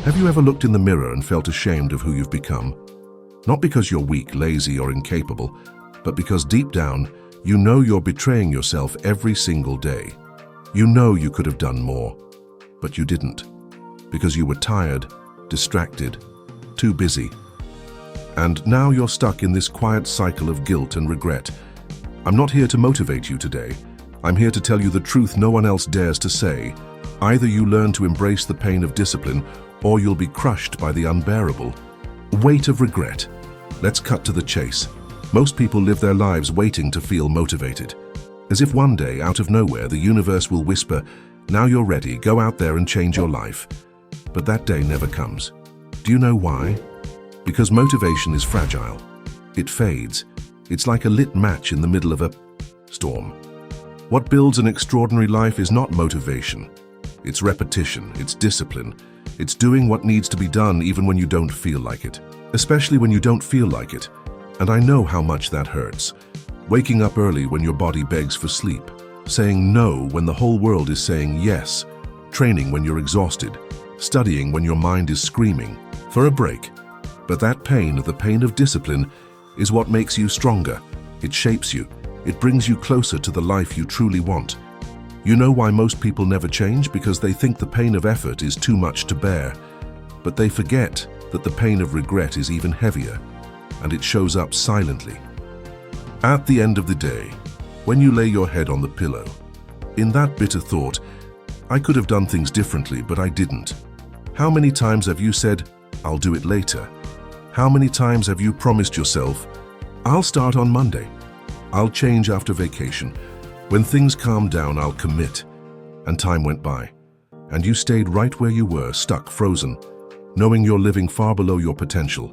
Have you ever looked in the mirror and felt ashamed of who you've become? Not because you're weak, lazy, or incapable, but because deep down, you know you're betraying yourself every single day. You know you could have done more, but you didn't, because you were tired, distracted, too busy. And now you're stuck in this quiet cycle of guilt and regret. I'm not here to motivate you today. I'm here to tell you the truth no one else dares to say. Either you learn to embrace the pain of discipline, or you'll be crushed by the unbearable weight of regret. Let's cut to the chase. Most people live their lives waiting to feel motivated, as if one day, out of nowhere, the universe will whisper, "Now you're ready, go out there and change your life." But that day never comes. Do you know why? Because motivation is fragile. It fades. It's like a lit match in the middle of a storm. What builds an extraordinary life is not motivation. It's repetition, it's discipline. It's doing what needs to be done even when you don't feel like it. Especially when you don't feel like it. And I know how much that hurts. Waking up early when your body begs for sleep. Saying no when the whole world is saying yes. Training when you're exhausted. Studying when your mind is screaming for a break. But that pain, the pain of discipline, is what makes you stronger. It shapes you. It brings you closer to the life you truly want. You know why most people never change? Because they think the pain of effort is too much to bear. But they forget that the pain of regret is even heavier, and it shows up silently. At the end of the day, when you lay your head on the pillow, in that bitter thought, "I could have done things differently, but I didn't." How many times have you said, "I'll do it later"? How many times have you promised yourself, "I'll start on Monday. I'll change after vacation. When things calm down, I'll commit." And time went by, and you stayed right where you were, stuck, frozen, knowing you're living far below your potential.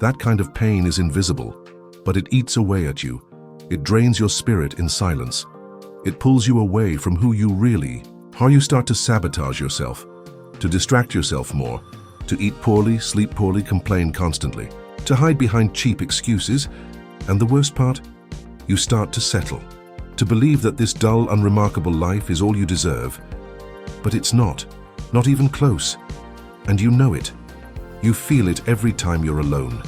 That kind of pain is invisible, but it eats away at you. It drains your spirit in silence. It pulls you away from who you really are. You start to sabotage yourself, to distract yourself more, to eat poorly, sleep poorly, complain constantly, to hide behind cheap excuses, and the worst part, you start to settle, to believe that this dull, unremarkable life is all you deserve. But it's not even close, and you know it. You feel it every time you're alone,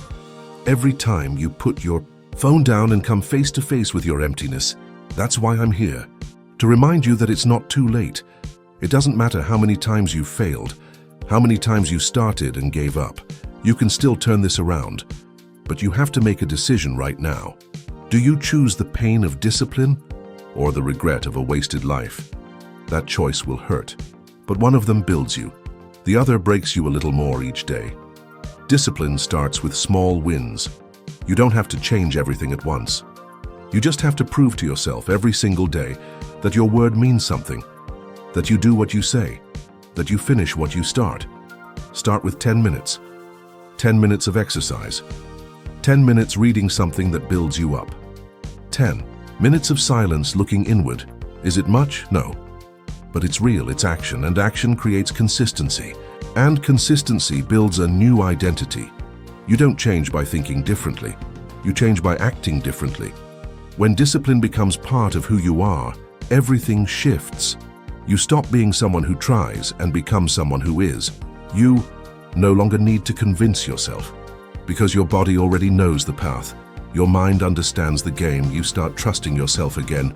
every time you put your phone down and come face to face with your emptiness. That's why I'm here, to remind you that it's not too late. It doesn't matter how many times you failed, how many times you started and gave up. You can still turn this around, but you have to make a decision right now. Do you choose the pain of discipline or the regret of a wasted life? That choice will hurt, but one of them builds you. The other breaks you a little more each day. Discipline starts with small wins. You don't have to change everything at once. You just have to prove to yourself every single day that your word means something, that you do what you say, that you finish what you start. Start with 10 minutes. 10 minutes of exercise. 10 minutes reading something that builds you up. 10 minutes of silence looking inward. Is it much? No. But it's real, it's action, and action creates consistency. And consistency builds a new identity. You don't change by thinking differently. You change by acting differently. When discipline becomes part of who you are, everything shifts. You stop being someone who tries and become someone who is. You no longer need to convince yourself, because your body already knows the path. Your mind understands the game. You start trusting yourself again,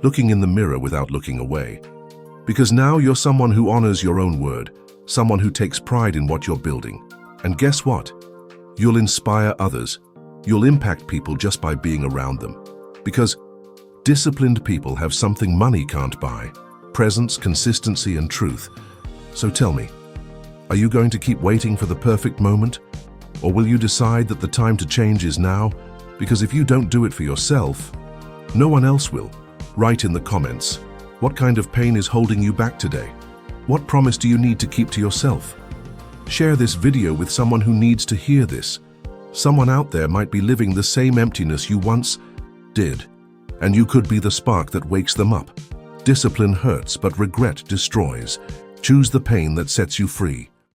looking in the mirror without looking away. Because now you're someone who honors your own word, someone who takes pride in what you're building. And guess what? You'll inspire others. You'll impact people just by being around them. Because disciplined people have something money can't buy: presence, consistency, and truth. So tell me, are you going to keep waiting for the perfect moment? Or will you decide that the time to change is now? Because if you don't do it for yourself, no one else will. Write in the comments, what kind of pain is holding you back today? What promise do you need to keep to yourself? Share this video with someone who needs to hear this. Someone out there might be living the same emptiness you once did, and you could be the spark that wakes them up. Discipline hurts, but regret destroys. Choose the pain that sets you free.